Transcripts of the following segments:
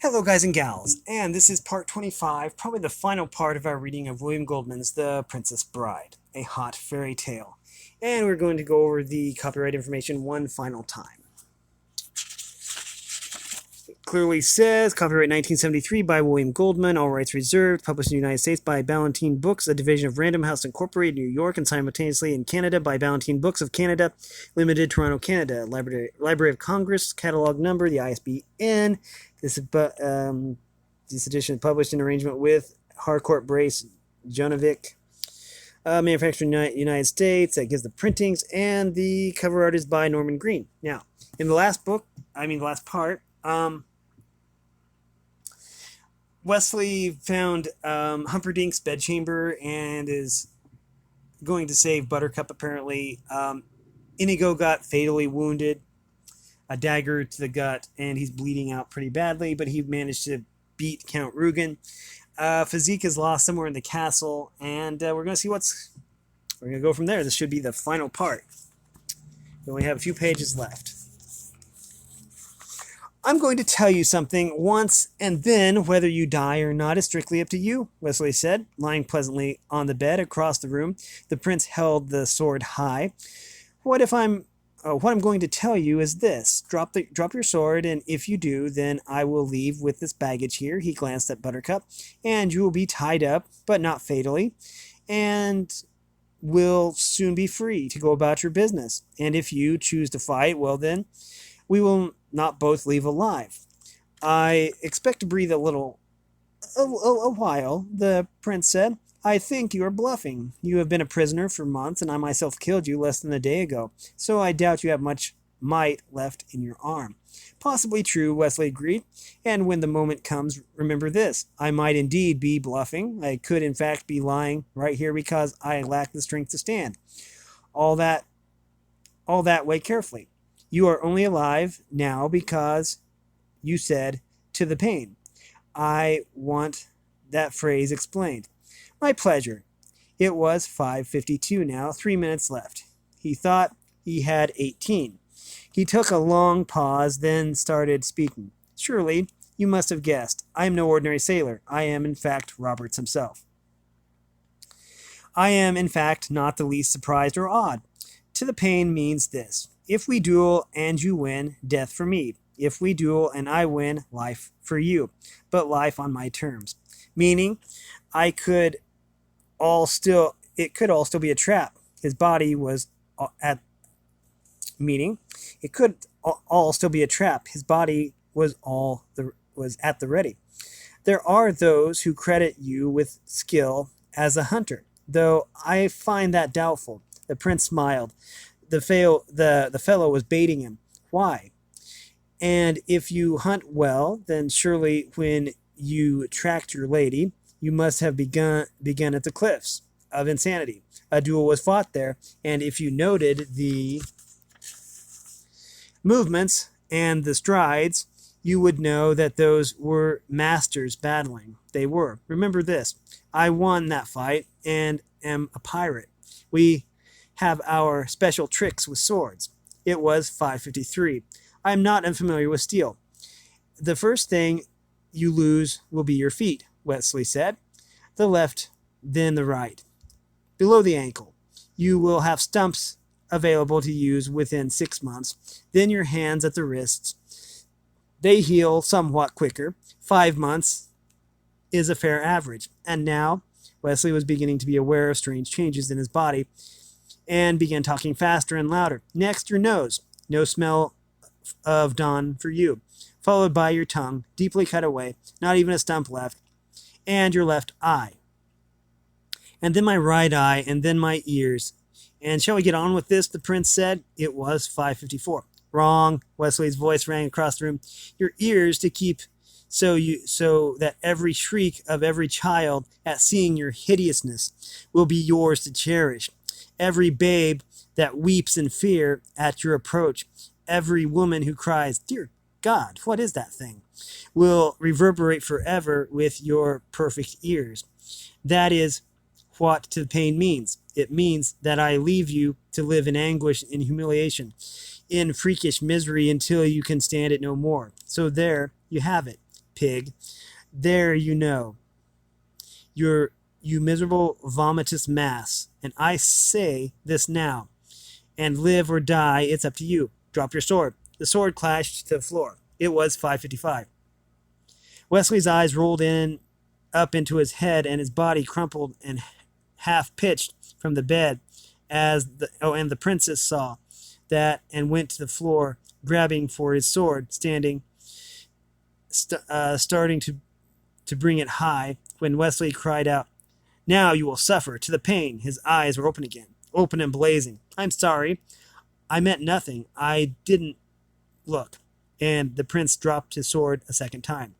Hello, guys and gals, and this is part 25, probably the final part of our reading of William Goldman's The Princess Bride, a hot fairy tale. And we're going to go over the copyright information one final time. It clearly says, copyright 1973 by William Goldman, all rights reserved, published in the United States by Ballantine Books, a division of Random House Incorporated, New York, and simultaneously in Canada by Ballantine Books of Canada, Limited, Toronto, Canada. Library of Congress, catalog number, the ISBN. This edition is published in arrangement with Harcourt Brace Jonovic, manufactured in the United States. That gives the printings, and the cover art is by Norman Green. Now, in the last part, Wesley found Humperdinck's bedchamber and is going to save Buttercup, apparently. Inigo got fatally wounded, a dagger to the gut, and he's bleeding out pretty badly, but he managed to beat Count Rugen. Physique is lost somewhere in the castle, and we're going to see we're going to go from there. This should be the final part. We only have a few pages left. I'm going to tell you something once, and then whether you die or not is strictly up to you, Wesley said, lying pleasantly on the bed across the room. The prince held the sword high. What I'm going to tell you is this. Drop your sword, and if you do, then I will leave with this baggage here. He glanced at Buttercup. And you will be tied up, but not fatally, and will soon be free to go about your business. And if you choose to fight, well then, we will not both leave alive. I expect to breathe a while, the prince said. I think you are bluffing. You have been a prisoner for months, and I myself killed you less than a day ago, so I doubt you have much might left in your arm. Possibly true, Wesley agreed, and when the moment comes, remember this. I might indeed be bluffing. I could in fact be lying right here because I lack the strength to stand. All that weigh carefully. You are only alive now because you said to the pain. I want that phrase explained. My pleasure. It was 5:52 now, 3 minutes left. He thought he had 18. He took a long pause, then started speaking. Surely, you must have guessed. I am no ordinary sailor. I am, in fact, Roberts himself. I am, in fact, not the least surprised or awed. To the pain means this. If we duel and you win, death for me. If we duel and I win, life for you, but life on my terms. Meaning, it could all still be a trap. His body was at the ready. There are those who credit you with skill as a hunter, though I find that doubtful. The prince smiled. The fellow was baiting him. Why? And if you hunt well, then surely when you tracked your lady, you must have begun at the cliffs of insanity. A duel was fought there, and if you noted the movements and the strides, you would know that those were masters battling. They were. Remember this. I won that fight and am a pirate. We have our special tricks with swords. It was 5:53. I am not unfamiliar with steel. The first thing you lose will be your feet, Wesley said. The left, then the right. Below the ankle. You will have stumps available to use within 6 months. Then your hands at the wrists. They heal somewhat quicker. 5 months is a fair average. And now, Wesley was beginning to be aware of strange changes in his body and began talking faster and louder. Next, your nose. No smell of dawn for you. Followed by your tongue, deeply cut away, not even a stump left, and your left eye. And then my right eye, and then my ears. And shall we get on with this? The prince said. It was 5:54. Wrong. Wesley's voice rang across the room. Your ears to keep so that every shriek of every child at seeing your hideousness will be yours to cherish. Every babe that weeps in fear at your approach, every woman who cries, Dear God, what is that thing? Will reverberate forever with your perfect ears. That is what to the pain means. It means that I leave you to live in anguish and humiliation, in freakish misery until you can stand it no more. So there you have it. pig. There, you know. You miserable vomitous mass. And I say this now. And live or die, it's up to you. Drop your sword. The sword clashed to the floor. It was 5:55. Wesley's eyes rolled in up into his head, and his body crumpled and half pitched from the bed and the princess saw that and went to the floor, grabbing for his sword, starting to bring it high, when Wesley cried out, "Now you will suffer to the pain." His eyes were open again, open and blazing. "I'm sorry. I meant nothing. I didn't look." And the prince dropped his sword a second time.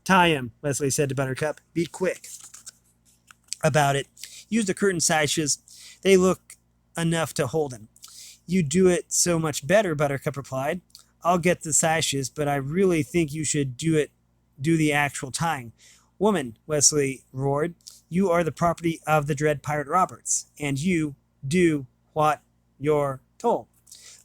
"Tie him," Wesley said to Buttercup. "Be quick about it. Use the curtain sashes. They look enough to hold him." "You do it so much better," Buttercup replied. "I'll get the sashes, but I really think you should do the actual tying." "Woman," Wesley roared, "you are the property of the dread pirate Roberts, and you do what you're told."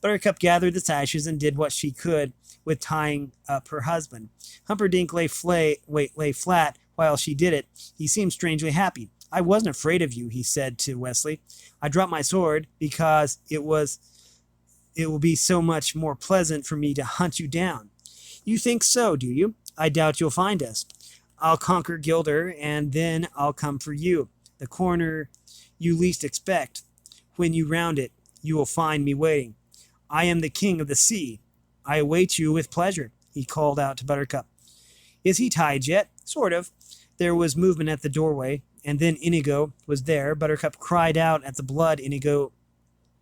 Buttercup gathered the sashes and did what she could with tying up her husband. Humperdinck lay flat while she did it. He seemed strangely happy. "I wasn't afraid of you," he said to Wesley. "I dropped my sword because it will be so much more pleasant for me to hunt you down." "You think so, do you? I doubt you'll find us. I'll conquer Gilder, and then I'll come for you. The corner you least expect. When you round it, you will find me waiting. I am the king of the sea. I await you with pleasure," he called out to Buttercup. "Is he tied yet?" "Sort of." There was movement at the doorway, and then Inigo was there. Buttercup cried out at the blood. Inigo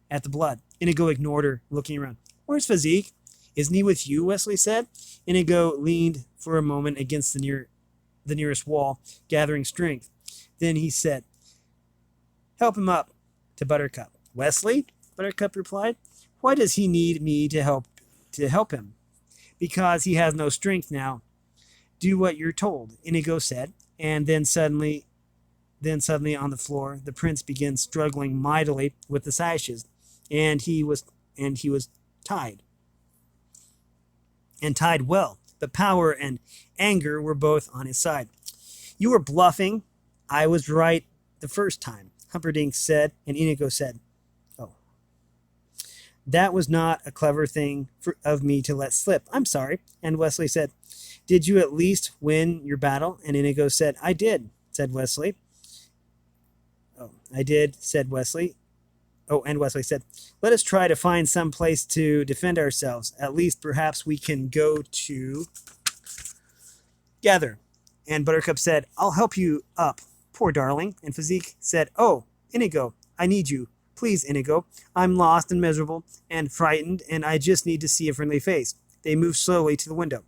ignored her, looking around. "Where's Physique?" "Isn't he with you?" Wesley said. Inigo leaned for a moment against the nearest wall, gathering strength. Then he said, "Help him up," to Buttercup. "Wesley?" Buttercup replied. "Why does he need me to help him?" "Because he has no strength now." "Do what you're told," Inigo said, and then suddenly on the floor, the prince began struggling mightily with the sashes, and he was tied. And tied well. But power and anger were both on his side. "You were bluffing. I was right the first time," Humperdinck said, and Inigo said, "Oh, that was not a clever thing of me to let slip. I'm sorry." And Wesley said, "Did you at least win your battle?" And Inigo said, "I did," said Wesley. "Oh, I did," said Wesley. Oh, and Wesley said, "Let us try to find some place to defend ourselves. At least perhaps we can go to gather." And Buttercup said, "I'll help you up, poor darling." And Physique said, "Oh, Inigo, I need you. Please, Inigo. I'm lost and miserable and frightened, and I just need to see a friendly face." They moved slowly to the window.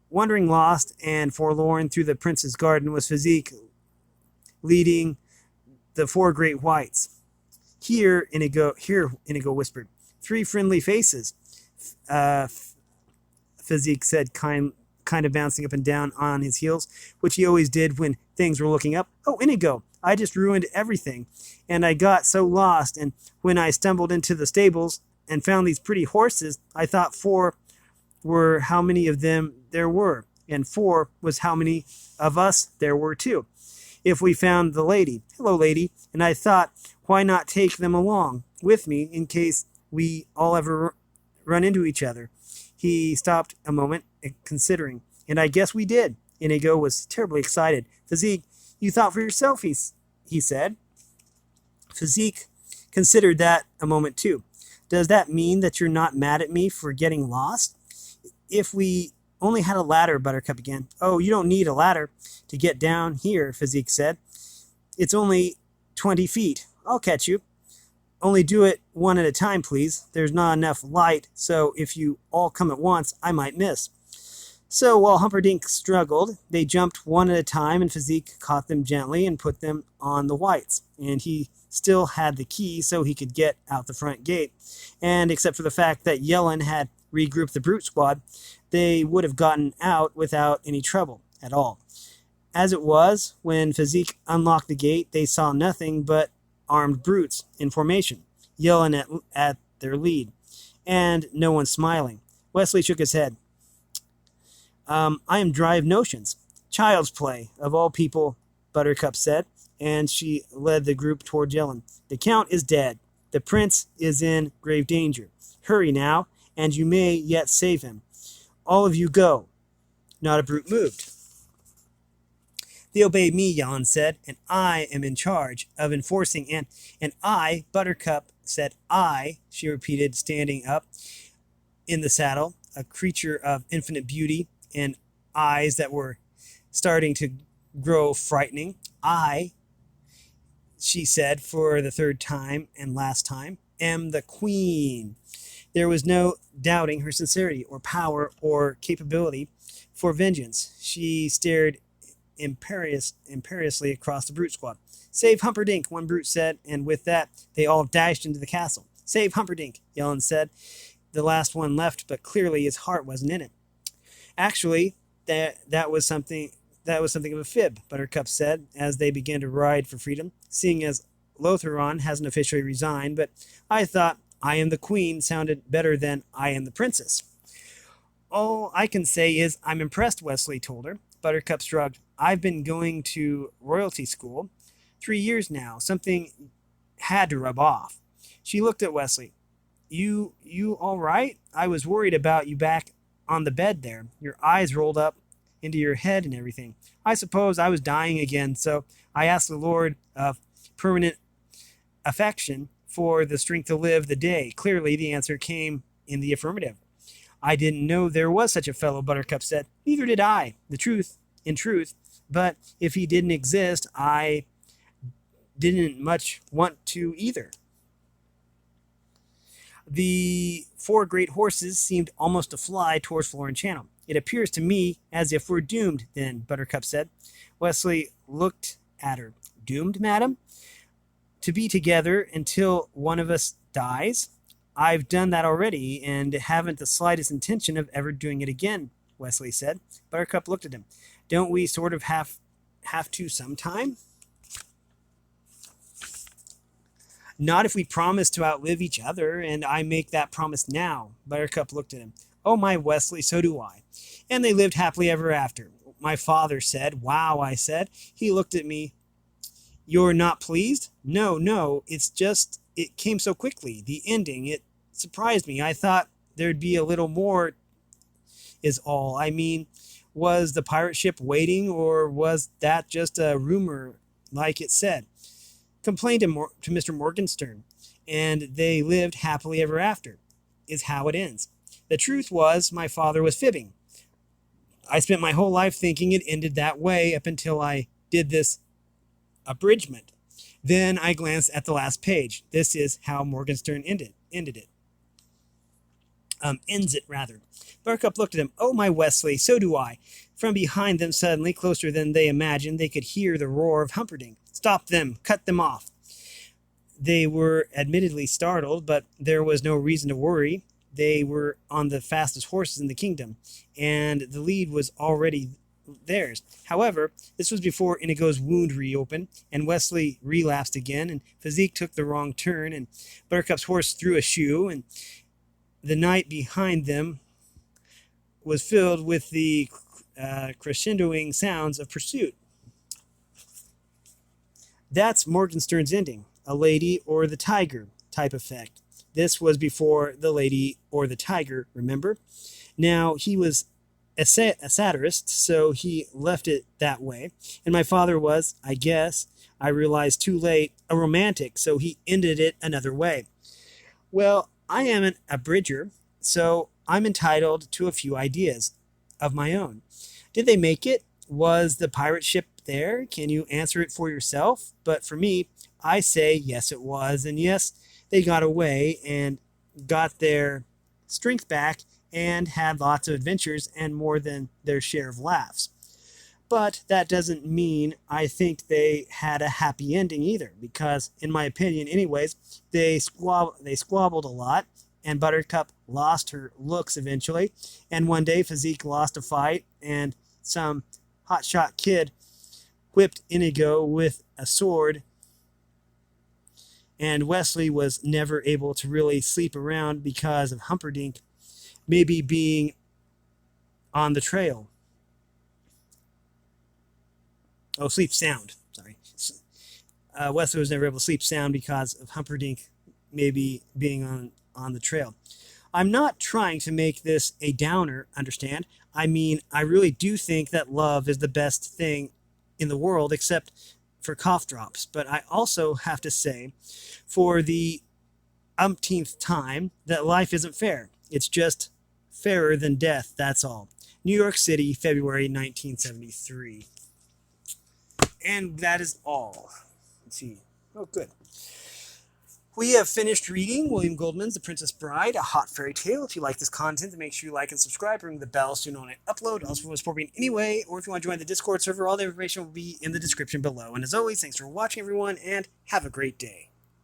Wandering lost and forlorn through the prince's garden was Physique, leading the four great whites. Here, Inigo whispered. "Three friendly faces," Physique said, kind of bouncing up and down on his heels, which he always did when things were looking up. "Oh, Inigo, I just ruined everything, and I got so lost, and when I stumbled into the stables and found these pretty horses, I thought four were how many of them there were, and four was how many of us there were too. If we found the lady, hello lady, and I thought, why not take them along with me in case we all ever run into each other?" He stopped a moment, considering. "And I guess we did." Inigo was terribly excited. "Physique, you thought for yourself," he said. Physique considered that a moment too. "Does that mean that you're not mad at me for getting lost?" "If we only had a ladder," Buttercup began. "Oh, you don't need a ladder to get down here," Physique said. "It's only 20 feet. I'll catch you. Only do it one at a time, please. There's not enough light, so if you all come at once, I might miss." So while Humperdinck struggled, they jumped one at a time, and Physique caught them gently and put them on the whites. And he still had the key, so he could get out the front gate. And except for the fact that Yellen had regrouped the brute squad, they would have gotten out without any trouble at all. As it was, when Physique unlocked the gate, they saw nothing but armed brutes in formation, Yellen at their lead, and no one smiling. Wesley shook his head. I am dry of notions. Child's play, of all people, Buttercup said, and she led the group toward yelling. The Count is dead. The Prince is in grave danger. Hurry now, and you may yet save him. All of you go. Not a brute moved. They obey me, Jan said, and I am in charge of enforcing and I, Buttercup, said I, she repeated, standing up in the saddle, a creature of infinite beauty and eyes that were starting to grow frightening. I, she said for the third time and last time, am the queen. There was no doubting her sincerity or power or capability for vengeance. She stared imperiously across the brute squad. Save Humperdinck, one brute said, and with that they all dashed into the castle. Save Humperdinck, Yellen said. The last one left, but clearly his heart wasn't in it. Actually, that was something of a fib, Buttercup said, as they began to ride for freedom, seeing as Lotheron hasn't officially resigned, but I thought I am the queen sounded better than I am the princess. All I can say is I'm impressed, Wesley told her. Buttercup shrugged. I've been going to royalty school 3 years now. Something had to rub off. She looked at Wesley. You all right? I was worried about you back on the bed there. Your eyes rolled up into your head and everything. I suppose I was dying again, so I asked the Lord of permanent affection for the strength to live the day. Clearly, the answer came in the affirmative. I didn't know there was such a fellow, Buttercup said. Neither did I, in truth. But if he didn't exist, I didn't much want to either. The 4 great horses seemed almost to fly towards Florin Channel. It appears to me as if we're doomed, then, Buttercup said. Wesley looked at her. Doomed, madam? To be together until one of us dies? I've done that already, and haven't the slightest intention of ever doing it again, Wesley said. Buttercup looked at him. Don't we sort of have to sometime? Not if we promise to outlive each other, and I make that promise now. Buttercup looked at him. Oh, my Wesley, so do I. And they lived happily ever after. My father said. Wow, I said. He looked at me. You're not pleased? No, it's just, it came so quickly. The ending, it surprised me. I thought there'd be a little more, is all. I mean, was the pirate ship waiting, or was that just a rumor like it said? Complained to Mr. Morgenstern, and they lived happily ever after, is how it ends. The truth was, my father was fibbing. I spent my whole life thinking it ended that way up until I did this abridgment. Then I glanced at the last page. This is how Morgenstern ended it. Ends it, rather. Buttercup looked at him. Oh, my Wesley, so do I. From behind them, suddenly, closer than they imagined, they could hear the roar of Humperdinck. Stop them! Cut them off! They were admittedly startled, but there was no reason to worry. They were on the fastest horses in the kingdom, and the lead was already theirs. However, this was before Inigo's wound reopened, and Wesley relapsed again, and Physique took the wrong turn, and Buttercup's horse threw a shoe, and the night behind them was filled with the crescendoing sounds of pursuit. That's Morgenstern's ending, a lady or the tiger type effect. This was before the lady or the tiger, remember? Now, he was a satirist, so he left it that way. And my father was, I guess, I realized too late, a romantic, so he ended it another way. Well, I am an abridger, so I'm entitled to a few ideas of my own. Did they make it? Was the pirate ship there? Can you answer it for yourself? But for me, I say yes it was, and yes, they got away and got their strength back and had lots of adventures and more than their share of laughs. But that doesn't mean I think they had a happy ending either, because, in my opinion anyways, they squabbled a lot, and Buttercup lost her looks eventually, and one day Physique lost a fight, and some hotshot kid whipped Inigo with a sword, and Wesley was never able to really sleep around because of Humperdinck maybe being on the trail. Oh, sleep sound. Sorry. Wesley was never able to sleep sound because of Humperdinck maybe being on the trail. I'm not trying to make this a downer, understand? I mean, I really do think that love is the best thing in the world, except for cough drops. But I also have to say, for the umpteenth time, that life isn't fair. It's just fairer than death, that's all. New York City, February 1973. And that is all. Let's see. Oh, good. We have finished reading William Goldman's The Princess Bride, a hot fairy tale. If you like this content, make sure you like and subscribe, ring the bell so you know when I upload. Also, if you want to support me in any way, or if you want to join the Discord server, all the information will be in the description below. And as always, thanks for watching, everyone, and have a great day.